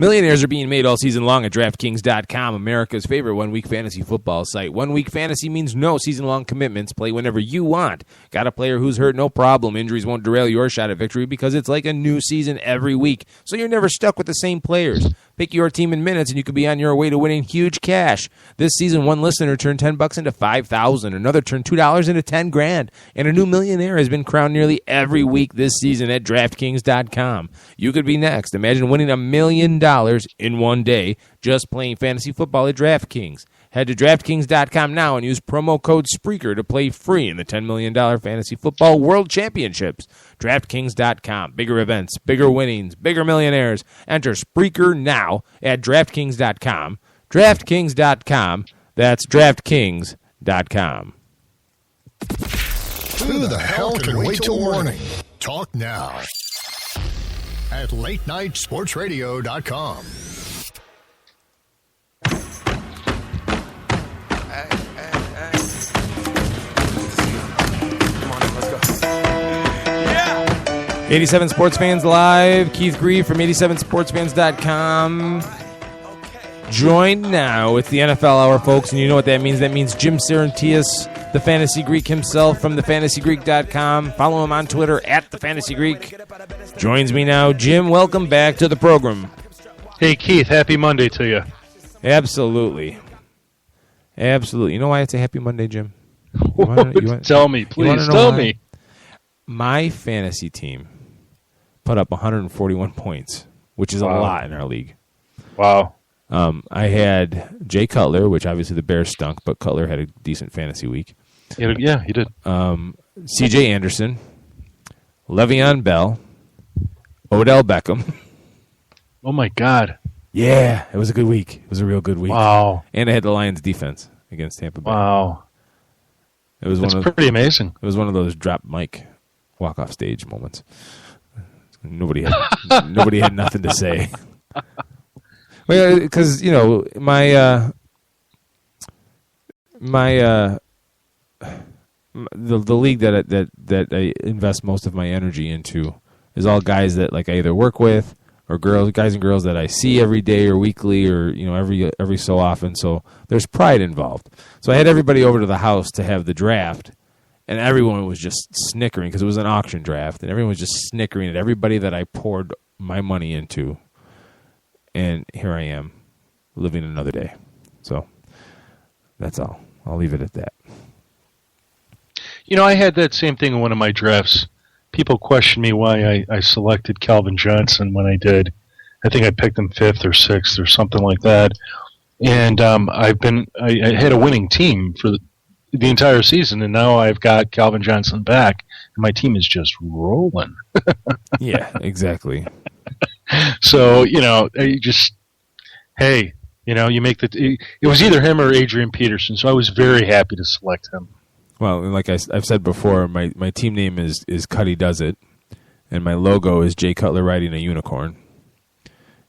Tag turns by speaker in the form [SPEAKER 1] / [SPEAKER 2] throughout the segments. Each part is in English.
[SPEAKER 1] Millionaires are being made all season long at DraftKings.com, America's favorite one-week fantasy football site. One-week fantasy means no season-long commitments. Play whenever you want. Got a player who's hurt? No problem. Injuries won't derail your shot at victory because it's like a new season every week, so you're never stuck with the same players. Pick your team in minutes, and you could be on your way to winning huge cash. This season, one listener turned $10 into $5,000. Another turned $2 into $10,000. And a new millionaire has been crowned nearly every week this season at DraftKings.com. You could be next. Imagine winning $1 million in one day just playing fantasy football at DraftKings. Head to DraftKings.com now and use promo code Spreaker to play free in the $10 million Fantasy Football World Championships. DraftKings.com. Bigger events, bigger winnings, bigger millionaires. Enter Spreaker now at DraftKings.com. DraftKings.com. That's DraftKings.com.
[SPEAKER 2] Who the hell can wait till morning? Talk now at LateNightSportsRadio.com.
[SPEAKER 3] Hey. Come on, let's go. Yeah!
[SPEAKER 1] 87 Sports Fans Live. Keith Grieve from 87sportsfans.com. Joined now with the NFL Hour, folks, and you know what that means. That means Jim Saranteas, the Fantasy Greek himself from thefantasygreek.com. Follow him on Twitter at thefantasygreek. Joins me now. Jim, welcome back to the program.
[SPEAKER 4] Hey, Keith, happy Monday to you.
[SPEAKER 1] Absolutely. You know why it's a happy Monday, Jim?
[SPEAKER 4] Tell me, please. Tell me.
[SPEAKER 1] My fantasy team put up 141 points, which is a lot in our league.
[SPEAKER 4] Wow.
[SPEAKER 1] I had Jay Cutler, which obviously the Bears stunk, but Cutler had a decent fantasy week.
[SPEAKER 4] Yeah, he did.
[SPEAKER 1] C.J. Anderson, Le'Veon Bell, Odell Beckham.
[SPEAKER 4] Oh, my God.
[SPEAKER 1] Yeah, it was a good week. It was a real good week.
[SPEAKER 4] Wow.
[SPEAKER 1] And I had the Lions defense against Tampa Bay.
[SPEAKER 4] Wow.
[SPEAKER 1] That's
[SPEAKER 4] pretty amazing.
[SPEAKER 1] It was one of those drop mic walk off stage moments. Nobody had nothing to say. Well, because the league that I invest most of my energy into is all guys that I either work with or guys and girls that I see every day or weekly or every so often. So there's pride involved. So I had everybody over to the house to have the draft, and everyone was just snickering because it was an auction draft, and everyone was just snickering at everybody that I poured my money into. And here I am, living another day. So that's all. I'll leave it at that.
[SPEAKER 4] I had that same thing in one of my drafts. People questioned me why I selected Calvin Johnson when I did. I think I picked him 5th or 6th or something like that. And I had a winning team for the entire season, and now I've got Calvin Johnson back, and my team is just rolling.
[SPEAKER 1] Yeah, exactly.
[SPEAKER 4] So, you make it was either him or Adrian Peterson, so I was very happy to select him.
[SPEAKER 1] Well, like I've said before, my team name is Cuddy Does It, and my logo is Jay Cutler riding a unicorn.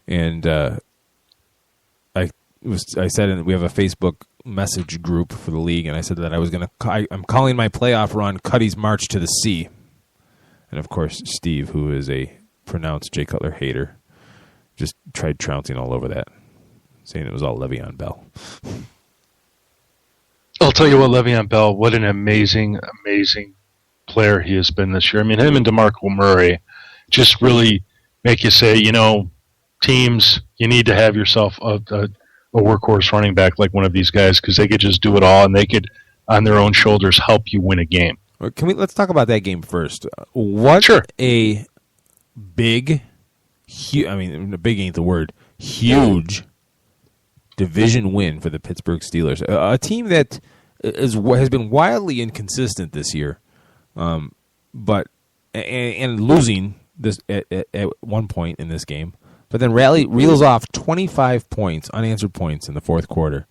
[SPEAKER 1] And I said we have a Facebook message group for the league, and I said that I'm calling my playoff run Cuddy's March to the Sea. And of course, Steve, who is a pronounced Jay Cutler hater, just tried trouncing all over that, saying it was all Le'Veon Bell.
[SPEAKER 4] I'll tell you what, Le'Veon Bell, what an amazing, amazing player he has been this year. I mean, him and DeMarco Murray just really make you say, teams, you need to have yourself a workhorse running back like one of these guys, because they could just do it all, and they could, on their own shoulders, help you win a game.
[SPEAKER 1] Let's talk about that game first. What
[SPEAKER 4] Sure.
[SPEAKER 1] a big ain't the word, huge division win for the Pittsburgh Steelers. A team that has been wildly inconsistent this year, but losing this at one point in this game, but then reels off 25 points, unanswered points in the fourth quarter.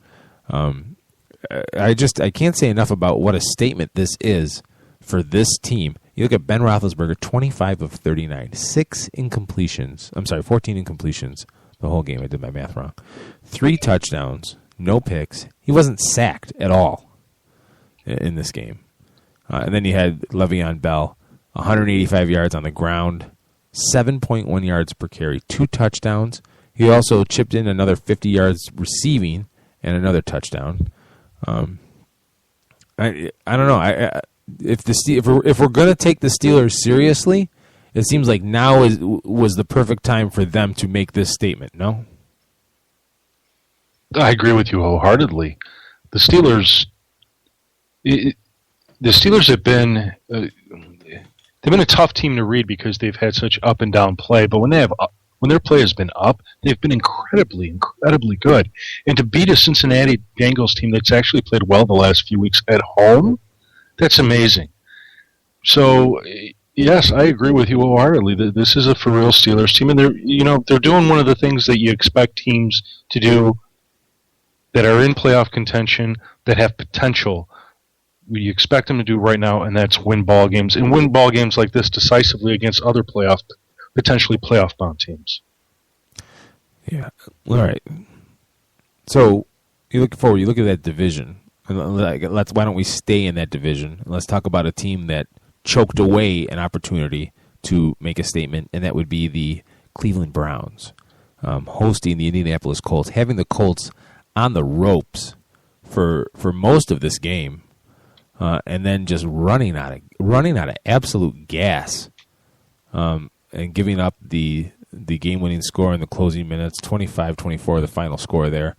[SPEAKER 1] I can't say enough about what a statement this is for this team. You look at Ben Roethlisberger, 25 of 39, 14 incompletions the whole game. I did my math wrong. 3 touchdowns, no picks. He wasn't sacked at all in this game. And then you had Le'Veon Bell, 185 yards on the ground, 7.1 yards per carry, 2 touchdowns. He also chipped in another 50 yards receiving and another touchdown. I don't know. If we're going to take the Steelers seriously, it seems like now was the perfect time for them to make this statement. No,
[SPEAKER 4] I agree with you wholeheartedly. The Steelers have been they've been a tough team to read because they've had such up and down play. But when their play has been up, they've been incredibly good. And to beat a Cincinnati Bengals team that's actually played well the last few weeks at home, that's amazing. So, yes, I agree with you wholeheartedly. This is a for real Steelers team, and they're doing one of the things that you expect teams to do that are in playoff contention, that have potential. You expect them to do right now, and that's win ball games, and win ball games like this decisively against other potentially playoff-bound teams.
[SPEAKER 1] Yeah. All right. So you look forward. You look at that division. Why don't we stay in that division? Let's talk about a team that choked away an opportunity to make a statement, and that would be the Cleveland Browns hosting the Indianapolis Colts, having the Colts on the ropes for most of this game, and then just running out of absolute gas, and giving up the game-winning score in the closing minutes, 25-24, the final score there.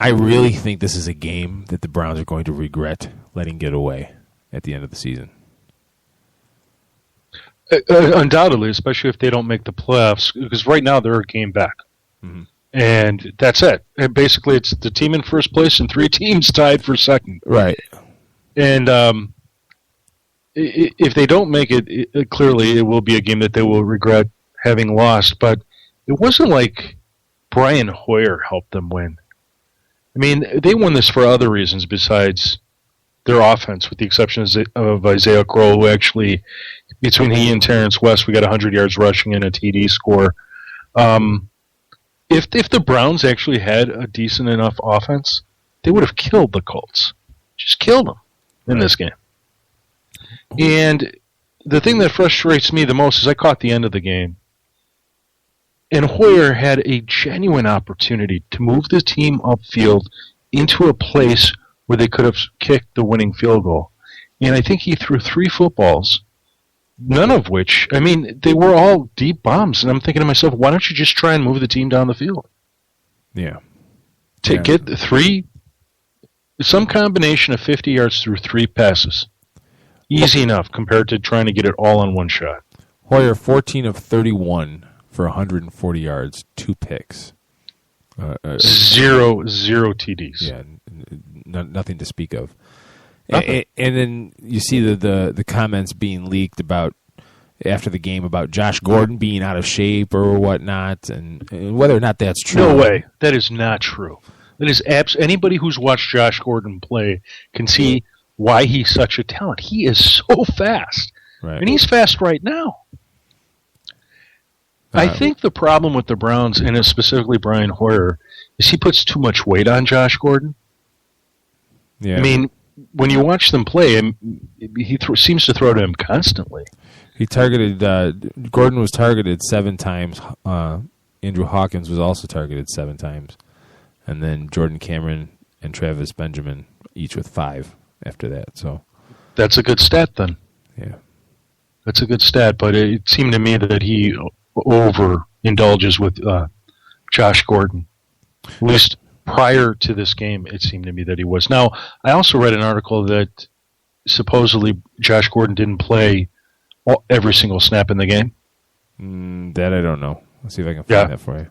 [SPEAKER 1] I really think this is a game that the Browns are going to regret letting get away at the end of the season.
[SPEAKER 4] Undoubtedly, especially if they don't make the playoffs, because right now they're a game back. Mm-hmm. And that's it. And basically, it's the team in first place and 3 teams tied for second.
[SPEAKER 1] Right.
[SPEAKER 4] And if they don't make it, clearly it will be a game that they will regret having lost. But it wasn't like Brian Hoyer helped them win. I mean, they won this for other reasons besides their offense, with the exception of Isaiah Crowell, who actually, between he and Terrence West, we got 100 yards rushing and a TD score. If the Browns actually had a decent enough offense, they would have killed the Colts. Just killed them in this game. And the thing that frustrates me the most is I caught the end of the game, and Hoyer had a genuine opportunity to move the team upfield into a place where they could have kicked the winning field goal. And I think he threw 3 footballs, none of which, I mean, they were all deep bombs. And I'm thinking to myself, why don't you just try and move the team down the field?
[SPEAKER 1] Yeah.
[SPEAKER 4] Get the 3, some combination of 50 yards through 3 passes. Easy enough compared to trying to get it all on one shot.
[SPEAKER 1] Hoyer, 14 of 31 for 140 yards, 2 picks.
[SPEAKER 4] Zero TDs.
[SPEAKER 1] Yeah, nothing to speak of. And then you see the comments being leaked about after the game about Josh Gordon being out of shape or whatnot, and whether or not that's true.
[SPEAKER 4] No way. That is not true. That is anybody who's watched Josh Gordon play can see why he's such a talent. He is so fast.
[SPEAKER 1] Right.
[SPEAKER 4] And he's fast right now. I think the problem with the Browns, and specifically Brian Hoyer, is he puts too much weight on Josh Gordon.
[SPEAKER 1] Yeah.
[SPEAKER 4] I mean, when you watch them play, he seems to throw to him constantly.
[SPEAKER 1] He targeted Gordon was targeted 7 times. Andrew Hawkins was also targeted 7 times, and then Jordan Cameron and Travis Benjamin each with 5 after that. So
[SPEAKER 4] that's a good stat then.
[SPEAKER 1] Yeah,
[SPEAKER 4] that's a good stat. But it seemed to me that he overindulges with Josh Gordon. At least prior to this game, it seemed to me that he was. Now, I also read an article that supposedly Josh Gordon didn't play every single snap in the game.
[SPEAKER 1] That I don't know. Let's see if I can find that for you.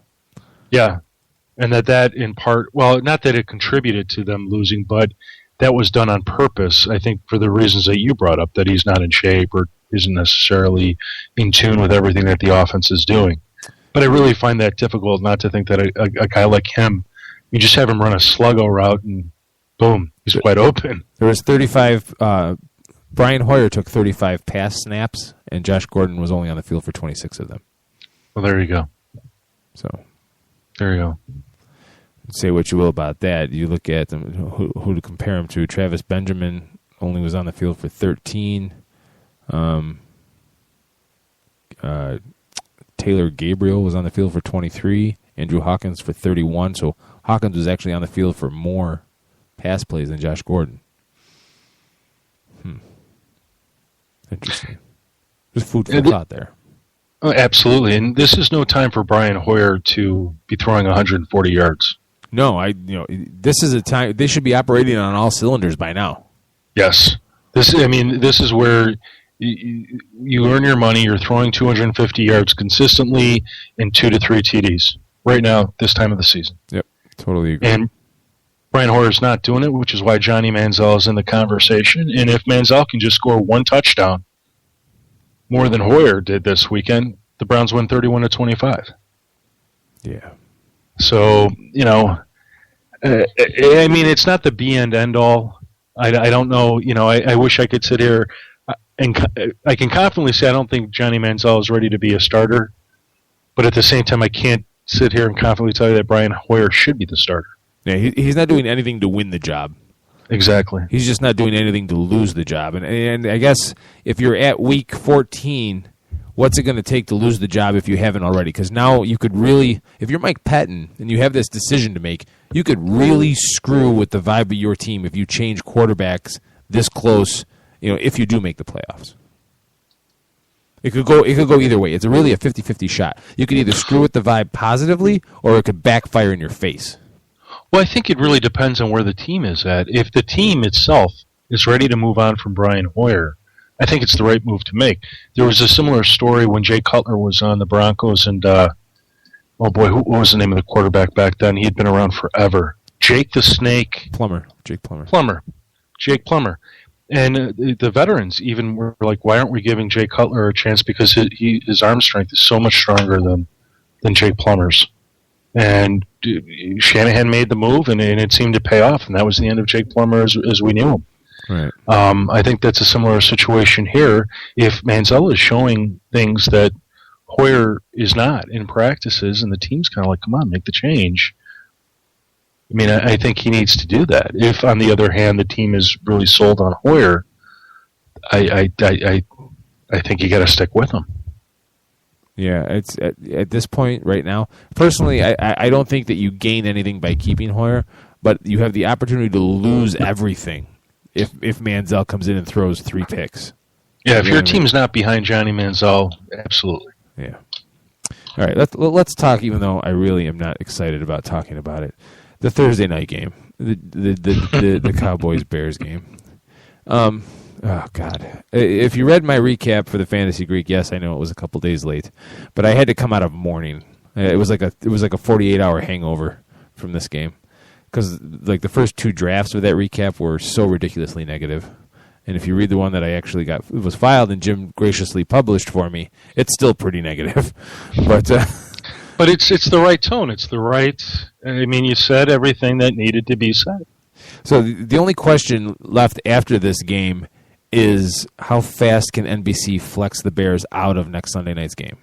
[SPEAKER 4] Yeah, and that in part, well, not that it contributed to them losing, but that was done on purpose, I think, for the reasons that you brought up, that he's not in shape or isn't necessarily in tune with everything that the offense is doing. But I really find that difficult not to think that a guy like him, you just have him run a sluggo route and boom, he's wide open.
[SPEAKER 1] There was 35. Brian Hoyer took 35 pass snaps, and Josh Gordon was only on the field for 26 of them.
[SPEAKER 4] Well, there you go.
[SPEAKER 1] So,
[SPEAKER 4] there you go.
[SPEAKER 1] Say what you will about that. You look at them, who to compare him to. Travis Benjamin only was on the field for 13. Taylor Gabriel was on the field for 23. Andrew Hawkins for 31. So Hawkins was actually on the field for more pass plays than Josh Gordon. Interesting. There's food for thought there.
[SPEAKER 4] Oh, absolutely, and this is no time for Brian Hoyer to be throwing 140 yards.
[SPEAKER 1] No, this is a time they should be operating on all cylinders by now.
[SPEAKER 4] Yes, this is where you earn your money. You're throwing 250 yards consistently and 2 to 3 TDs right now, this time of the season.
[SPEAKER 1] Yep, totally agree.
[SPEAKER 4] And Brian Hoyer's not doing it, which is why Johnny Manziel is in the conversation. And if Manziel can just score one touchdown, more than Hoyer did this weekend, the Browns win 31-25.
[SPEAKER 1] Yeah.
[SPEAKER 4] So, it's not the be and end all. I don't know. I wish I could sit here and I can confidently say I don't think Johnny Manziel is ready to be a starter. But at the same time, I can't sit here and confidently tell you that Brian Hoyer should be the starter.
[SPEAKER 1] Yeah, he's not doing anything to win the job.
[SPEAKER 4] Exactly.
[SPEAKER 1] He's just not doing anything to lose the job. And I guess if you're at week 14, what's it going to take to lose the job if you haven't already? Because now you could really, if you're Mike Pettin and you have this decision to make, you could really screw with the vibe of your team if you change quarterbacks this close, if you do make the playoffs. It could go either way. It's really a 50-50 shot. You could either screw with the vibe positively or it could backfire in your face.
[SPEAKER 4] Well, I think it really depends on where the team is at. If the team itself is ready to move on from Brian Hoyer, I think it's the right move to make. There was a similar story when Jay Cutler was on the Broncos, and what was the name of the quarterback back then? He had been around forever. Jake the Snake
[SPEAKER 1] Plummer.
[SPEAKER 4] Jake Plummer. And the veterans even were like, why aren't we giving Jay Cutler a chance? Because his arm strength is so much stronger than Jake Plummer's. And Shanahan made the move, and it seemed to pay off, and that was the end of Jake Plummer as we knew him.
[SPEAKER 1] Right.
[SPEAKER 4] I think that's a similar situation here. If Manziel is showing things that Hoyer is not in practices, and the team's kind of like, come on, make the change. I think he needs to do that. If, on the other hand, the team is really sold on Hoyer, I think you got to stick with him.
[SPEAKER 1] Yeah, it's at this point right now. Personally, I don't think that you gain anything by keeping Hoyer, but you have the opportunity to lose everything if Manziel comes in and throws 3 picks.
[SPEAKER 4] Yeah, if your team's not behind Johnny Manziel, absolutely.
[SPEAKER 1] Yeah. All right, let's talk. Even though I really am not excited about talking about it, the Thursday night game, the Cowboys Bears game. Oh, God. If you read my recap for the Fantasy Greek, yes, I know it was a couple days late, but I had to come out of mourning. It was like a 48-hour hangover from this game because the first 2 drafts of that recap were so ridiculously negative. And if you read the one that I actually got, it was filed and Jim graciously published for me, it's still pretty negative. But
[SPEAKER 4] it's the right tone. It's the right, you said everything that needed to be said.
[SPEAKER 1] So the only question left after this game is how fast can NBC flex the Bears out of next Sunday night's game?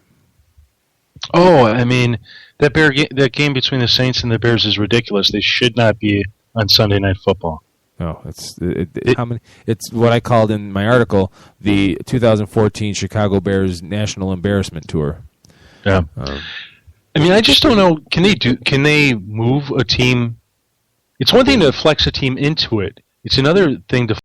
[SPEAKER 4] Oh, that game between the Saints and the Bears is ridiculous. They should not be on Sunday Night Football.
[SPEAKER 1] No, it's what I called in my article the 2014 Chicago Bears National Embarrassment Tour.
[SPEAKER 4] Yeah. I just don't know. Can they move a team? It's one thing to flex a team into it. It's another thing to